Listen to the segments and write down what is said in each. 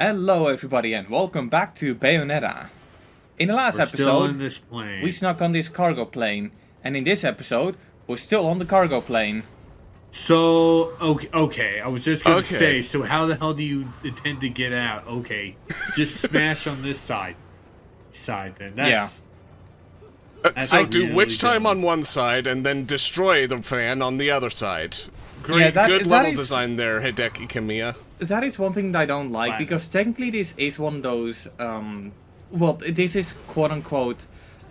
Hello everybody and welcome back to Bayonetta. In the last episode, we snuck on this cargo plane, and in this episode, we're still on the cargo plane. So, okay, I was just gonna say, so how the hell do you intend to get out? Okay, just smash on this side then. That's, so do witch time on one side and then destroy the fan on the other side. Great, good level design there, Hideki Kamiya. That is one thing that I don't like, because technically this is one of those, well, this is quote-unquote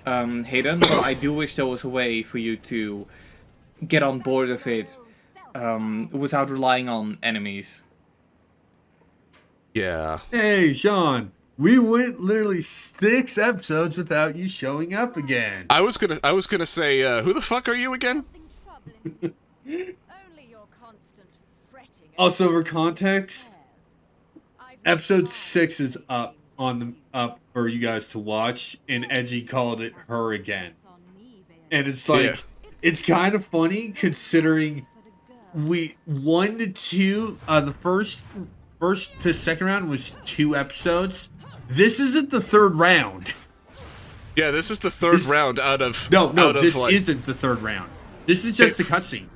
hidden, but I do wish there was a way for you to get on board with it without relying on enemies. Yeah. Hey, Sean, we went literally 6 episodes without you showing up again. I was gonna say, who the fuck are you again? Also, for context, episode 6 is up for you guys to watch, and Edgy called it her again. And it's like, it's kind of funny considering we 1 to 2, the first to second round was 2 episodes. This isn't the 3rd round. Yeah, this is the 3rd round out of this isn't the 3rd round. This is just the cutscene.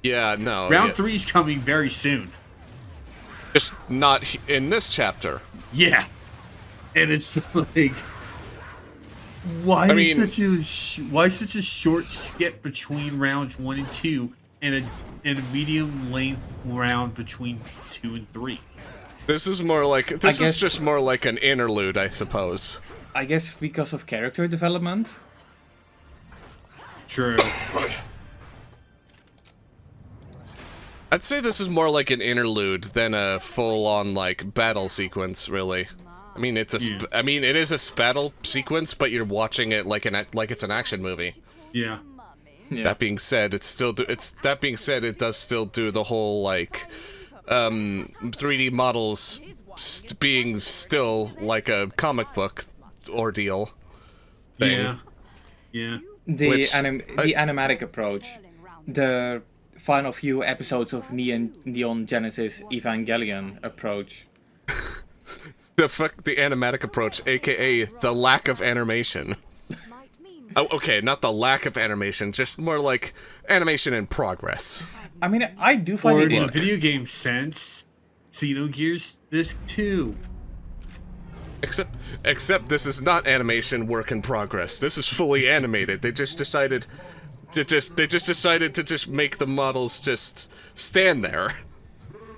Yeah, no. Round 3 is coming very soon. Just not in this chapter. Yeah, and it's like, why such a short skip between rounds 1 and 2, and a medium length round between 2 and 3? This is more like is just more like an interlude, I suppose. I guess because of character development. True. I'd say this is more like an interlude than a full-on like battle sequence, really. I mean, it is a battle sequence, but you're watching it like it's an action movie. Yeah. That being said, it does still do the whole like 3D models being still like a comic book ordeal thing. Yeah. The animatic approach. The final few episodes of Neon Genesis Evangelion approach. The animatic approach, aka the lack of animation. Oh, okay, not the lack of animation, just more like animation in progress. I mean, I do find it in video game sense, Xenogears Disc 2. Except this is not animation work in progress. This is fully animated. They just decided to just make the models just stand there,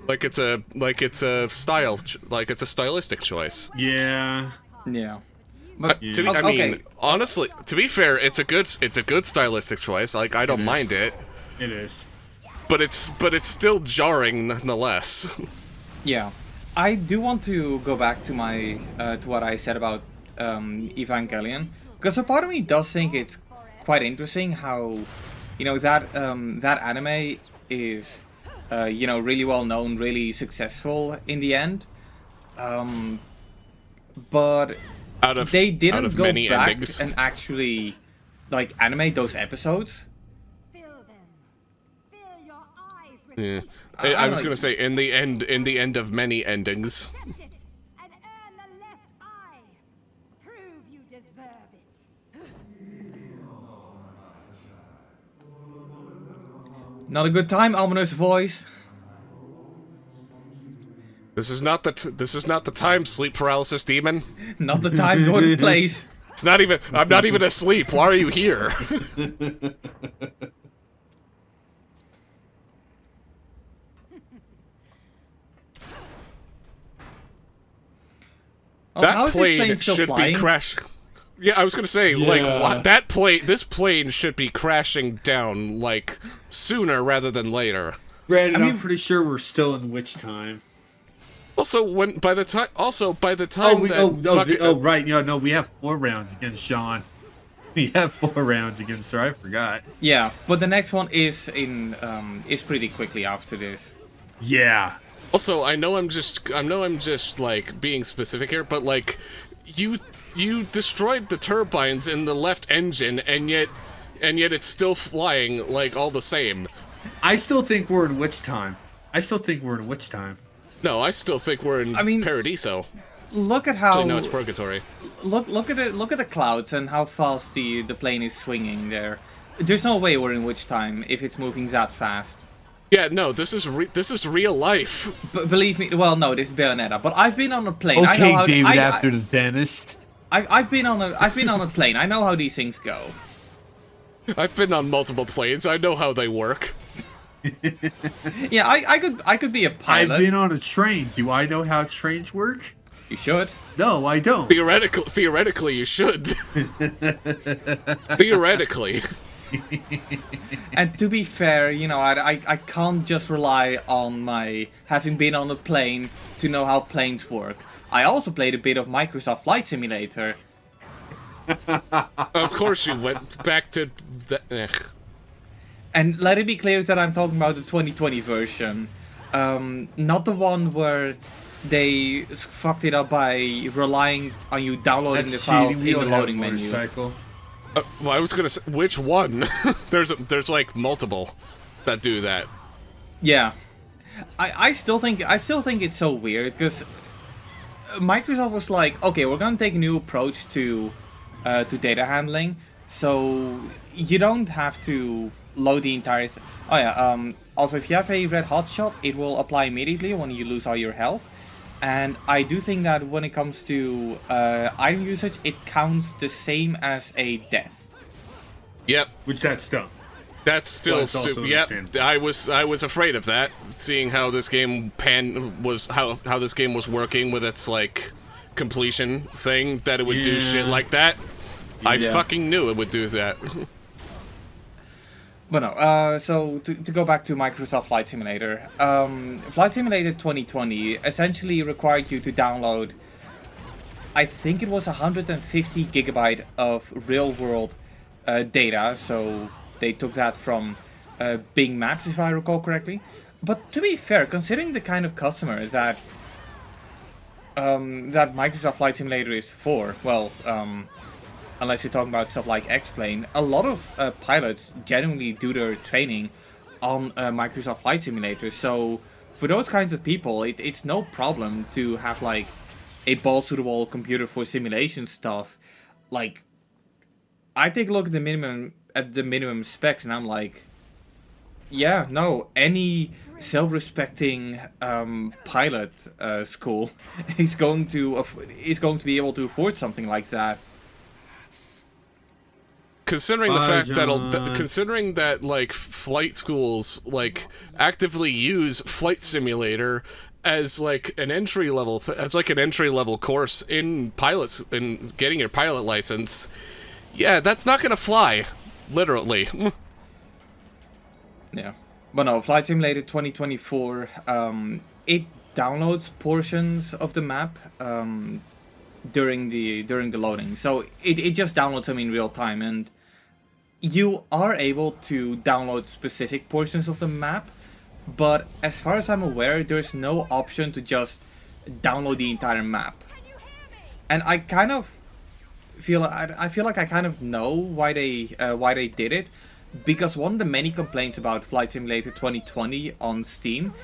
like it's a stylistic choice. Yeah. But I mean, honestly, to be fair, it's a good stylistic choice. Like, I don't mind it. It is. But it's still jarring nonetheless. Yeah, I do want to go back to my to what I said about Evangelion, because a part of me does think it's quite interesting how, that that anime is, really well known, really successful in the end, but they didn't go back and actually like animate those episodes. Yeah. I was gonna say in the end of many endings. Not a good time, ominous voice. This is not the time, sleep paralysis demon. Not the time nor the place. It's not even. I'm not even asleep. Why are you here? That plane should be crashing. Yeah, I was gonna say, like, this plane should be crashing down, like, sooner rather than later. Brandon, I'm pretty sure we're still in witch time. Also, by the time right, no, we have 4 rounds against Sean. We have 4 rounds against her. I forgot. Yeah, but the next one is pretty quickly after this. Yeah. Also, I know I'm just like being specific here, but like, you destroyed the turbines in the left engine, and yet it's still flying like all the same. I still think we're in witch time. No, I still think we're in Paradiso. Look at how. Actually, no, it's Purgatory. Look at the clouds and how fast the plane is swinging there. There's no way we're in Witch Time if it's moving that fast. Yeah, no, this is real life. But believe me, well, no, this is Bayonetta. But I've been on a plane. Okay, I know how, David, after the dentist. I've been on a plane. I know how these things go. I've been on multiple planes. I know how they work. Yeah, I could be a pilot. I've been on a train. Do I know how trains work? You should. No, I don't. Theoretically, you should. Theoretically. And to be fair, you know, I can't just rely on my having been on a plane to know how planes work. I also played a bit of Microsoft Flight Simulator. Of course you went back to the... And let it be clear that I'm talking about the 2020 version. Not the one where they fucked it up by relying on you downloading the files in the loading menu. Well, I was gonna say, which one? there's like multiple that do that. Yeah, I still think it's so weird because Microsoft was like, okay, we're gonna take a new approach to data handling, so you don't have to load the entire. Oh yeah. Also, if you have a red hotshot, it will apply immediately when you lose all your health. And I do think that when it comes to item usage, it counts the same as a death. Yep. Which that's dumb. That's still stupid. Yep. I was afraid of that, seeing how this game how this game was working with its like completion thing, that it would do shit like that. I fucking knew it would do that. But no, so to go back to Microsoft Flight Simulator, Flight Simulator 2020 essentially required you to download, I think it was 150 gigabyte of real-world data, so they took that from Bing Maps, if I recall correctly. But to be fair, considering the kind of customer that that Microsoft Flight Simulator is for, well, unless you're talking about stuff like X-Plane, a lot of pilots genuinely do their training on Microsoft Flight Simulator. So for those kinds of people, it's no problem to have like a balls-to-the-wall computer for simulation stuff. Like, I take a look at the minimum specs, and I'm like, yeah, no, any self-respecting pilot school is going to be able to afford something like that. Considering the fact considering that like flight schools like actively use Flight Simulator as like an entry level course in pilots in getting your pilot license, yeah, that's not gonna fly, literally. Yeah, but no, Flight Simulator 2024, it downloads portions of the map during the loading, so it just downloads them in real time, and you are able to download specific portions of the map, but as far as I'm aware, there's no option to just download the entire map. And I kind of feel like I kind of know why they did it, because one of the many complaints about Flight Simulator 2020 on Steam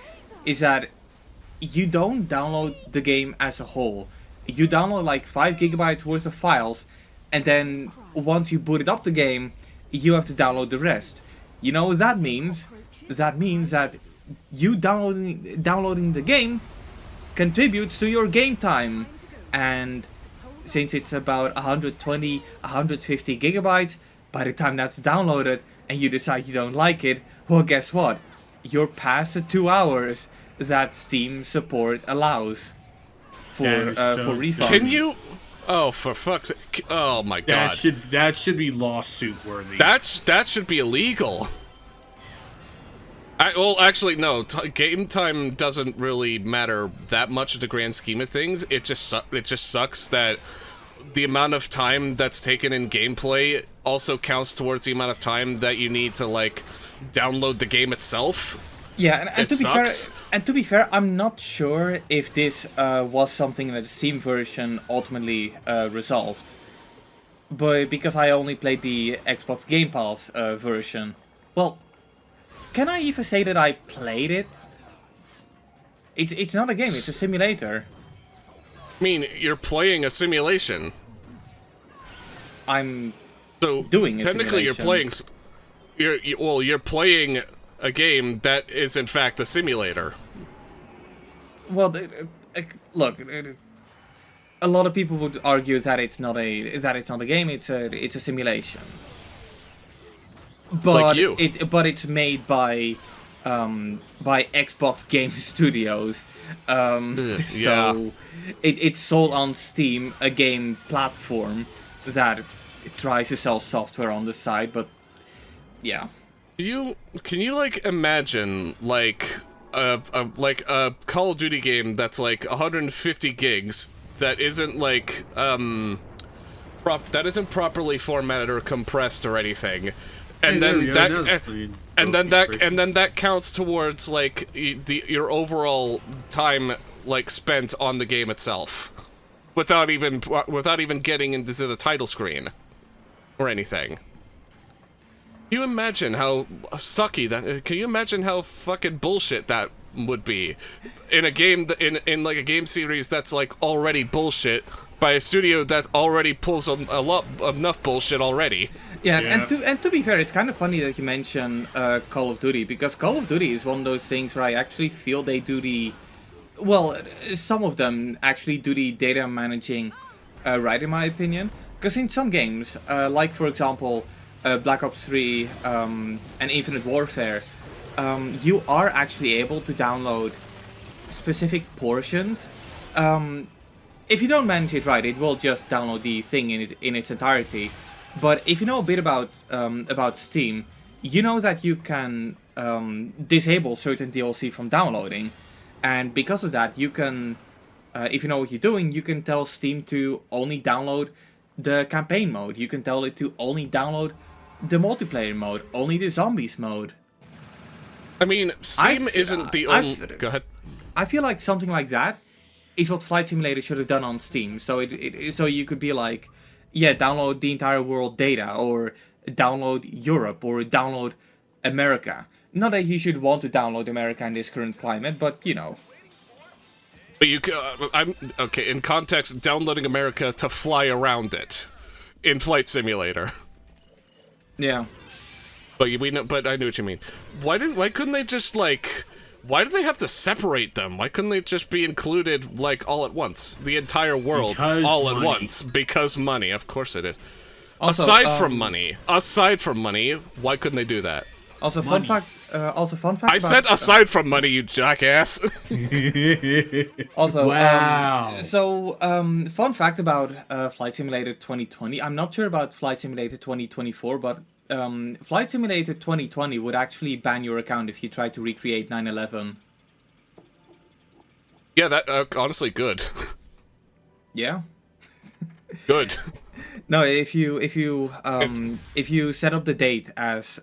is that you don't download the game as a whole. You download like 5 gigabytes worth of files, and then once you boot it up the game, you have to download the rest. You know what that means? That means that you downloading the game contributes to your game time. And since it's about 120, 150 gigabytes, by the time that's downloaded and you decide you don't like it, well, guess what? You're past the 2 hours that Steam support allows for refunds. Can you? Oh, for fuck's sake! Oh my god! That should be lawsuit worthy. That should be illegal. Well, actually, no. Game time doesn't really matter that much in the grand scheme of things. It just sucks that the amount of time that's taken in gameplay also counts towards the amount of time that you need to like download the game itself. Yeah, and to be fair, I'm not sure if this was something that the Steam version ultimately resolved. But because I only played the Xbox Game Pass version, well, can I even say that I played it? It's not a game. It's a simulator. I mean, you're playing a simulation. I'm So doing a technically, simulation. you're playing a game that is in fact a simulator. Well, look. A lot of people would argue that it's not a game. It's a simulation. But Like you. it's made by Xbox Game Studios. Yeah. So it's sold on Steam, a game platform that tries to sell software on the side, but yeah. Can you like imagine like a Call of Duty game that's like 150 gigs that isn't like that isn't properly formatted or compressed or anything, and then that counts towards like your overall time like spent on the game itself, without even getting into the title screen or anything. Can you imagine how sucky that? Can you imagine how fucking bullshit that would be in a game in like a game series that's like already bullshit by a studio that already pulls enough bullshit already? Yeah, and to be fair, it's kind of funny that you mention Call of Duty, because Call of Duty is one of those things where I actually feel they do some of them actually do the data managing right, in my opinion. Because in some games, like for example, Black Ops 3 and Infinite Warfare, you are actually able to download specific portions. If you don't manage it right, it will just download the thing in its entirety. But if you know a bit about Steam, you know that you can disable certain DLC from downloading, and because of that, you can, if you know what you're doing, you can tell Steam to only download the campaign mode. You can tell it to only download the multiplayer mode, only the zombies mode. I mean, Steam isn't the only. Go ahead. I feel like something like that is what Flight Simulator should have done on Steam. So so you could be like, yeah, download the entire world data, or download Europe, or download America. Not that you should want to download America in this current climate, but you know. But I'm okay. In context, downloading America to fly around it in Flight Simulator. Yeah. But But I knew what you mean. Why couldn't they just like? Why do they have to separate them? Why couldn't they just be included like all at once? The entire world all at once, because money. Of course it is. Also, aside from money, why couldn't they do that? Also, fun fact. I said aside from money, you jackass. Also, wow. Fun fact about Flight Simulator 2020. I'm not sure about Flight Simulator 2024, but Flight Simulator 2020 would actually ban your account if you tried to recreate 9/11. Yeah, that honestly good. Yeah. Good. No, if you set up the date as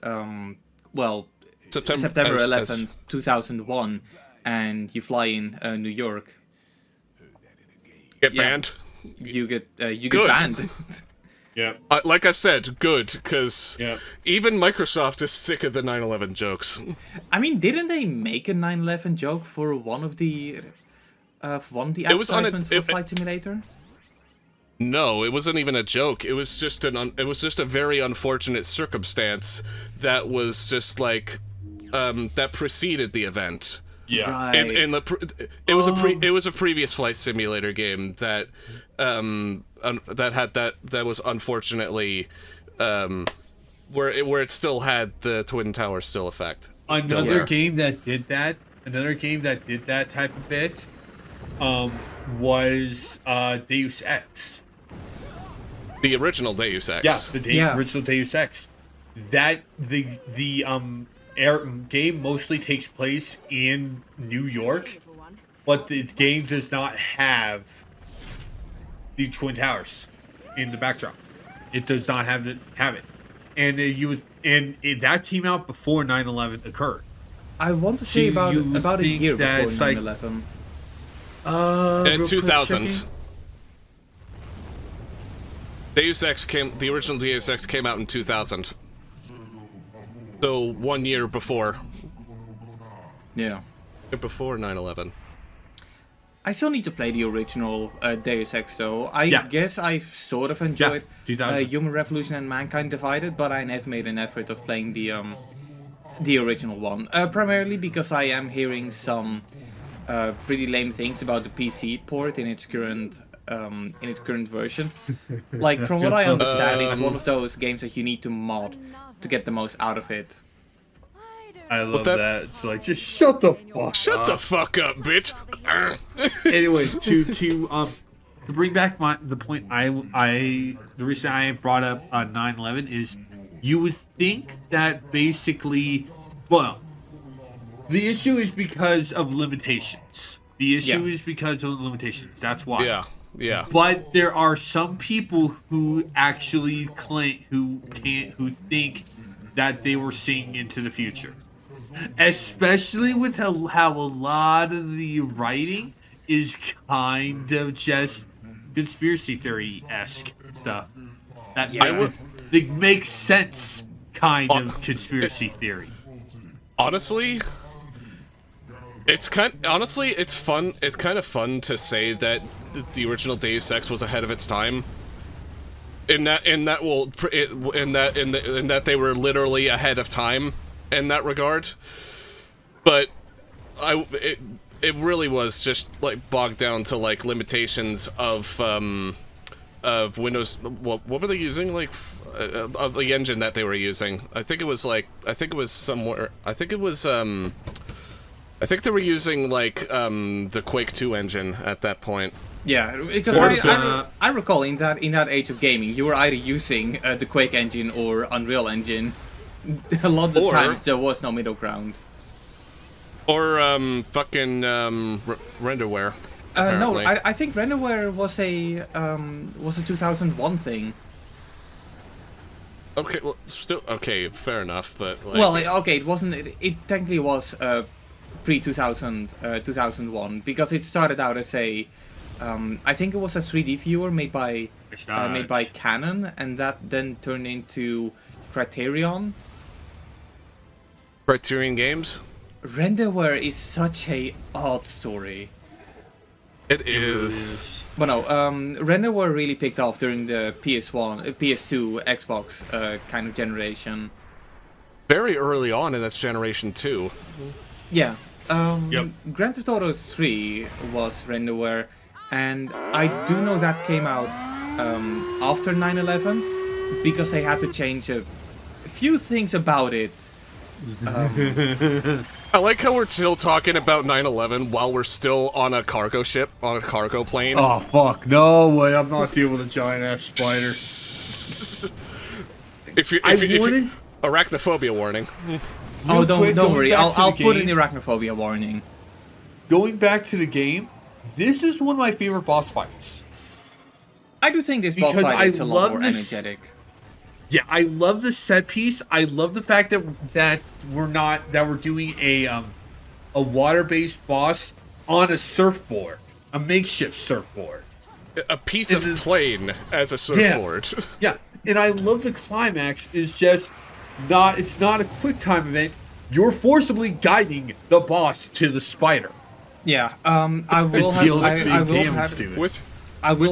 September 11th, 2001, and you fly in New York, get banned. You get Good. banned. Yeah. Like I said, good, because even Microsoft is sick of the 9/11 jokes. I mean, didn't they make a 9/11 joke for one of the advertisements for Flight Simulator? No, it wasn't even a joke. It was just a very unfortunate circumstance that was just like that preceded the event. Yeah. Right. It was a previous Flight Simulator game that that was unfortunately where it still had the Twin Towers still effect. Another game that did that type of bit was Deus Ex. The original Deus Ex. Yeah, the original Deus Ex. That the game mostly takes place in New York, but the game does not have the Twin Towers in the backdrop. It does not have it. And that came out before 9/11 occurred. I want to say about a year before 9/11. In 2000. The original Deus Ex came out in 2000. So 1 year before. Yeah. Before 9/11. I still need to play the original Deus Ex though. I Yeah. guess I sort of enjoyed 2000. Human Revolution and Mankind Divided, but I never made an effort of playing the original one. Primarily because I am hearing some pretty lame things about the PC port in its current version. Like from what I understand, it's one of those games that you need to mod to get the most out of it. I love that. It's like, just shut the fuck up. Shut the fuck up, bitch. Anyway, to bring back the point, the reason I brought up 9/11 is you would think that basically, well, the issue is because of limitations. That's why. Yeah. But there are some people who actually claim who think that they were seeing into the future. Especially with how a lot of the writing is kind of just conspiracy theory-esque stuff. It makes sense, kind of conspiracy theory. Honestly, it's fun. It's kind of fun to say that the original Deus Ex was ahead of its time. In that they were literally ahead of time in that regard. But it really was just like bogged down to like limitations of Windows. What were they using? Like of the engine that they were using. I think they were using like the Quake 2 engine at that point. Yeah, because I recall in that age of gaming, you were either using the Quake engine or Unreal Engine. A lot of the times there was no middle ground. Or fucking renderware. No, I think renderware was a 2001 thing. Okay, well, still okay, fair enough, but like... Well, okay, it wasn't. It technically was pre-2000, 2001 because it started out as a. I think it was a 3D viewer made by Canon, and that then turned into Criterion Games. Renderware is such a odd story. It is. Well, no, Renderware really picked off during the PS1, PS2, Xbox kind of generation. Very early on in this generation too. Yeah. Grand Theft Auto 3 was Renderware, and I do know that came out after 9/11 because they had to change a few things about it. I like how we're still talking about 9/11 while we're still on a cargo ship, on a cargo plane. Oh fuck, no way, I'm not dealing with a giant ass spider. if you arachnophobia warning. Oh, don't worry, I'll put in the arachnophobia warning. Going back to the game, this is one of my favorite boss fights. I do think this boss fight is a lot more energetic. Yeah, I love the set piece. I love the fact that we're doing a water-based boss on a surfboard, a makeshift surfboard, a piece of plane as a surfboard. Yeah, and I love the climax. It's not a quick time event. You're forcibly guiding the boss to the spider. Yeah, I will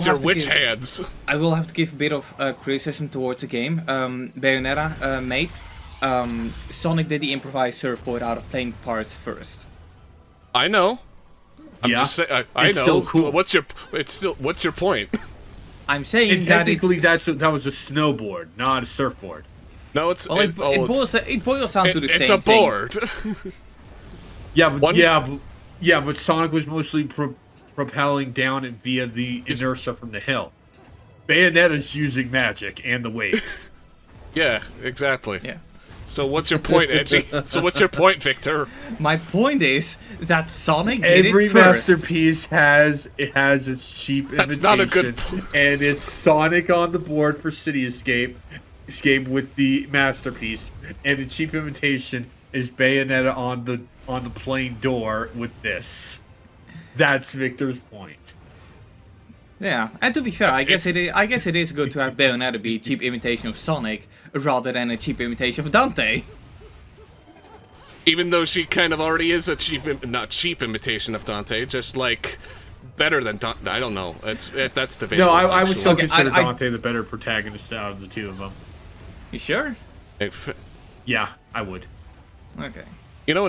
have witch hands. I will have to give a bit of criticism towards the game. Bayonetta made Sonic did the improvised surfboard out of plane parts first. I know. I'm just saying. I know. Still cool. What's your point? I'm saying and technically that was a snowboard, not a surfboard. No, it's well, it boils down to the same thing. It's a board. But Sonic was mostly propelling down it via the inertia from the hill. Bayonetta's using magic and the waves. Yeah, exactly. Yeah. So what's your point, Edgy? So what's your point, Victor? My point is that Sonic did Every it first. masterpiece has its cheap imitation. That's not a good point. And it's Sonic on the board for City Escape with the masterpiece, and the cheap imitation is Bayonetta on the plane door with this. That's Victor's point. Yeah, and to be fair, I guess it is good to have Bayonetta be a cheap imitation of Sonic rather than a cheap imitation of Dante. Even though she kind of already is a not cheap imitation of Dante, just like better than Dante. I don't know. That's debatable. No, I would actually. still Okay, consider I- Dante the better protagonist out of the two of them. You sure? Yeah, I would. Okay. You know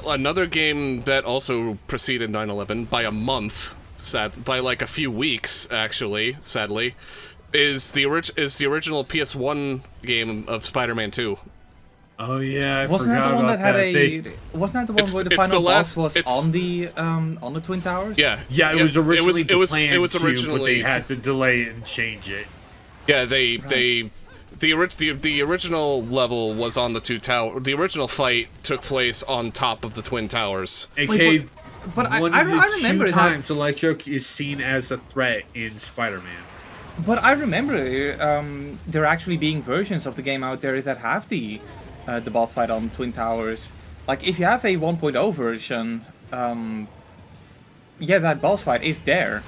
another game that also preceded 9/11 by a month, by like a few weeks actually, sadly, is the original PS1 game of Spider-Man 2. Oh yeah, I Wasn't that forgot the one about that had that. Wasn't that the one where the it's final the boss last- was on the Twin Towers? Yeah. Yeah, it was originally planned it was to, but originally they had to delay it and change it. Yeah, the original level was on the two tower. The original fight took place on top of the Twin Towers. AK, but I one of the remember two that. times Electro is seen as a threat in Spider-Man. But I remember there actually being versions of the game out there that have the boss fight on Twin Towers. Like if you have a 1.0 version, yeah, that boss fight is there.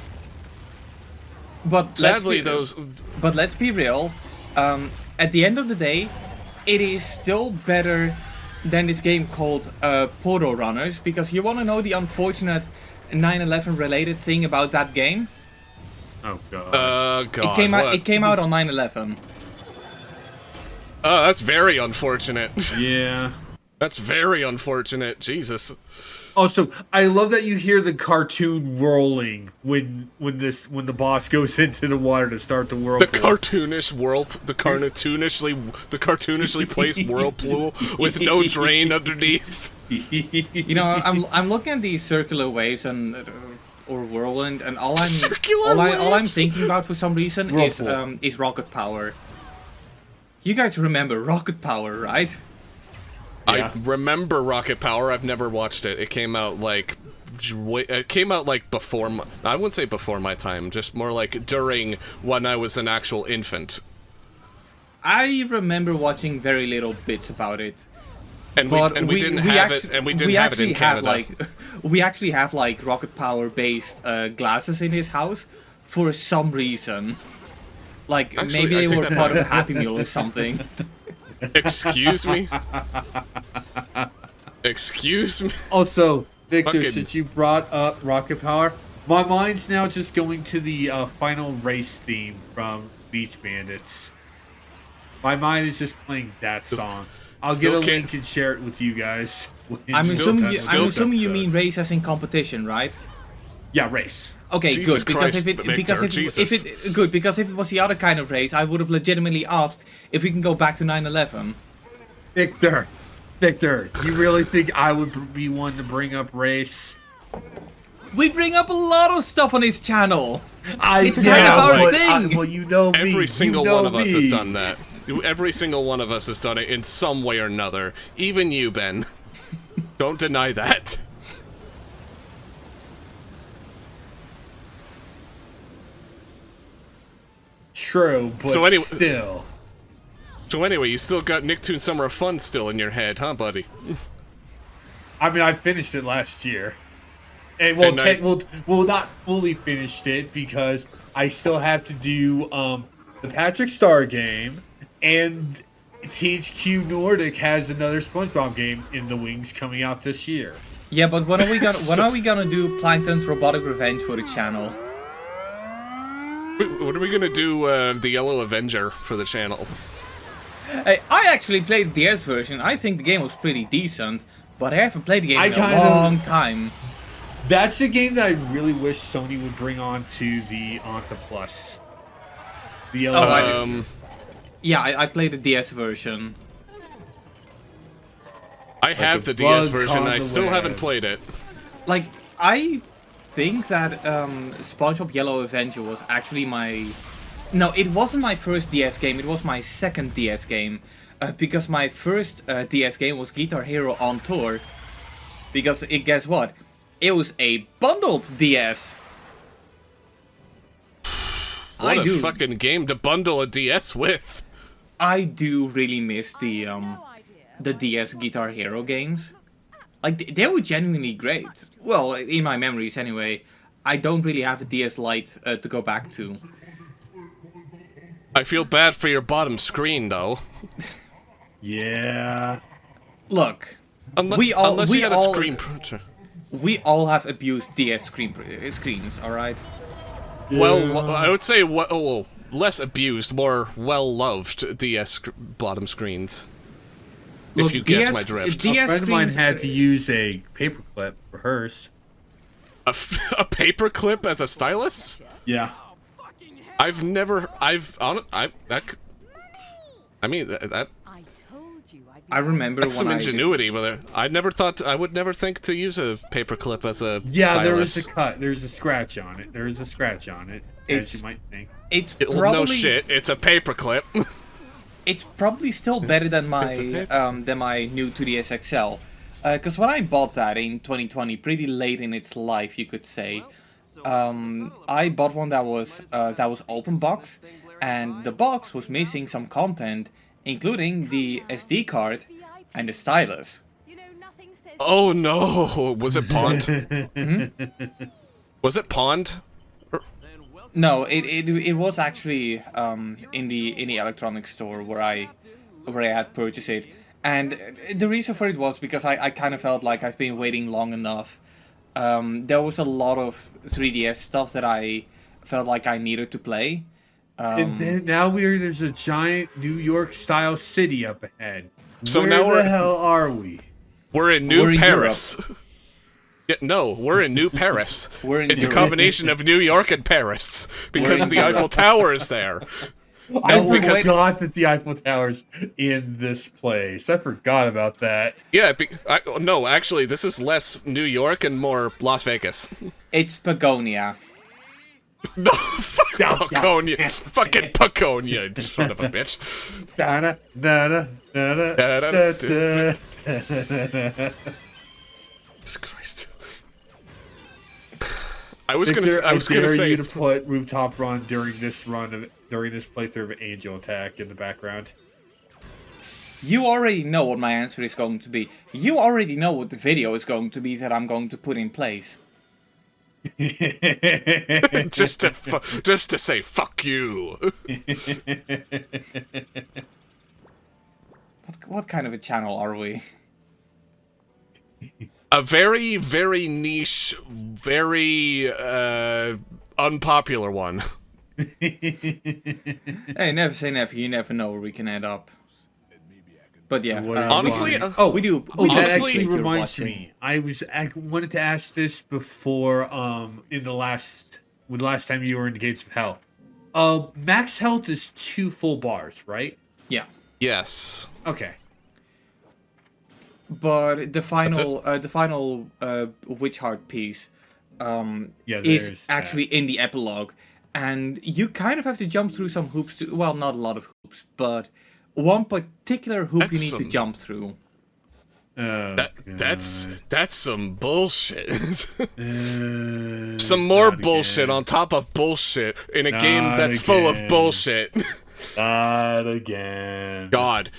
But Sadly, But let's be real. At the end of the day, it is still better than this game called Portal Runners, because you want to know the unfortunate 9/11 related thing about that game? Oh god. God. It came out on 9/11. Oh, that's very unfortunate. Yeah. That's very unfortunate. Jesus. Also, I love that you hear the cartoon rolling when the boss goes into the water to start the whirlpool. The cartoonishly placed whirlpool with no drain underneath. You know, I'm looking at these circular waves and or whirlwind, and all I'm thinking about for some reason is rocket power. You guys remember rocket power, right? Yeah. I remember Rocket Power. I've never watched it. It came out like before. I wouldn't say before my time. Just more like during when I was an actual infant. I remember watching very little bits about it. And we didn't have it in Canada. We actually have like rocket power based glasses in his house for some reason. Like Actually, maybe I they take were that part of a back. Happy Meal or something. Excuse me? Excuse me? Also, Victor, Fucking- since you brought up Rocket Power, my mind's now just going to the final race theme from Beach Bandits. My mind is just playing that song. I'll get a link and share it with you guys. I'm assuming you episode. mean race as in competition, right? Yeah, race. Okay, Jesus good. Because Christ, if it was the other kind of race, I would have legitimately asked if we can go back to 9/11. Victor, you really think I would be one to bring up race? We bring up a lot of stuff on his channel. It's kind of yeah, our but thing. well, you know me. Every single you know one of us me. has done that. Every single one of us has done it in some way or another. Even you, Ben. Don't deny that. True, but So anyway- still. So anyway, you still got Nicktoons Summer of Fun still in your head, huh, buddy? I mean, I finished it last year. And we'll not fully finished it because I still have to do the Patrick Star game, and THQ Nordic has another SpongeBob game in the wings coming out this year. Yeah, but when are we gonna do Plankton's Robotic Revenge for the channel? What are we gonna do, the Yellow Avenger for the channel? Hey, I actually played the DS version. I think the game was pretty decent, but I haven't played the game in a kinda- long time. That's a game that I really wish Sony would bring on to the Onto Plus. The Yellow Yeah, I played the DS version. I have the a DS bug version, on I the still web. haven't played it. Like, I think that SpongeBob Yellow Avenger was actually my... No, it wasn't my first DS game, it was my second DS game. Because my first DS game was Guitar Hero on Tour. Because, guess what? It was a bundled DS. What a fucking game to bundle a DS with. I do really miss the DS Guitar Hero games. Like, they were genuinely great. Well, in my memories anyway. I don't really have a DS Lite to go back to. I feel bad for your bottom screen, though. Yeah. Look, Unless we all you had a screen printer. we all have abused DS screens, all right? Well, I would say less abused, more well-loved DS bottom screens. Look, If you get DS my drift. DS A friend of mine screens- had to use a paperclip for hers. A paperclip as a stylus? Yeah. I've never. I mean that. I remember That's when some I ingenuity, but I never thought I would never think to use a paperclip as a Yeah, stylus. there was a cut. There's a scratch on it. There's a scratch on it, It's- as you might think. it's Well, probably no shit, it's a paperclip. it's probably still better than my new 2DS XL. Because when I bought that in 2020, pretty late in its life, you could say, I bought one that was open box, and the box was missing some content, including the SD card and the stylus. Oh no, was it pawned? Was it pawned? No, it was actually in the electronics store where I had purchased it, and the reason for it was because I kind of felt like I've been waiting long enough. There was a lot of 3DS stuff that I felt like I needed to play. And then now there's a giant New York style city up ahead. So Where now the we're- hell are we? We're in New We're in Paris. Yeah, no, we're in New Paris. We're in It's a Europe. combination of New York and Paris because the Eiffel Tower is there. I because- forgot that the Eiffel Tower's in this place. I forgot about that. Yeah, no, actually, this is less New York and more Las Vegas. It's Pagonia. No, fuck Paconia. Fucking Paconia, you son of a bitch. Da-da, da-da, da-da, da-da. Jesus Christ. I was gonna I dare say you it's to put Rooftop Run during this playthrough of Angel Attack in the background. You already know what my answer is going to be. You already know what the video is going to be that I'm going to put in place. just to say fuck you. What kind of a channel are we? A very, very niche, very unpopular one. Hey, never say never. You never know where we can end up. But yeah, Honestly, we do. Oh, We do that honestly- actually appreciate your reminds watching. me. I wanted to ask this before. In the last time you were in the Gates of Hell. Max health is 2 full bars, right? Yeah, Yes. Okay. but the final Witch Heart piece Yeah, is there's actually in the epilogue, and you kind of have to jump through some hoops. Well, not a lot of hoops, but one particular hoop That's you need to some- jump through. That's some bullshit. Some more bullshit on top of bullshit in a game Not that's full of again. bullshit. Not again. God,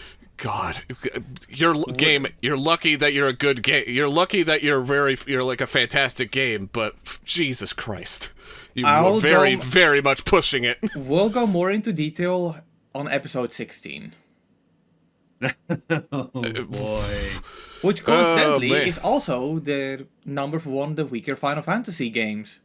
you're lucky that you're a good game. You're lucky that you're like a fantastic game, but Jesus Christ, you I'll were very, go- very much pushing it. We'll go more into detail on episode 16, Oh boy. which coincidentally man. is also the number 1 the weaker Final Fantasy games.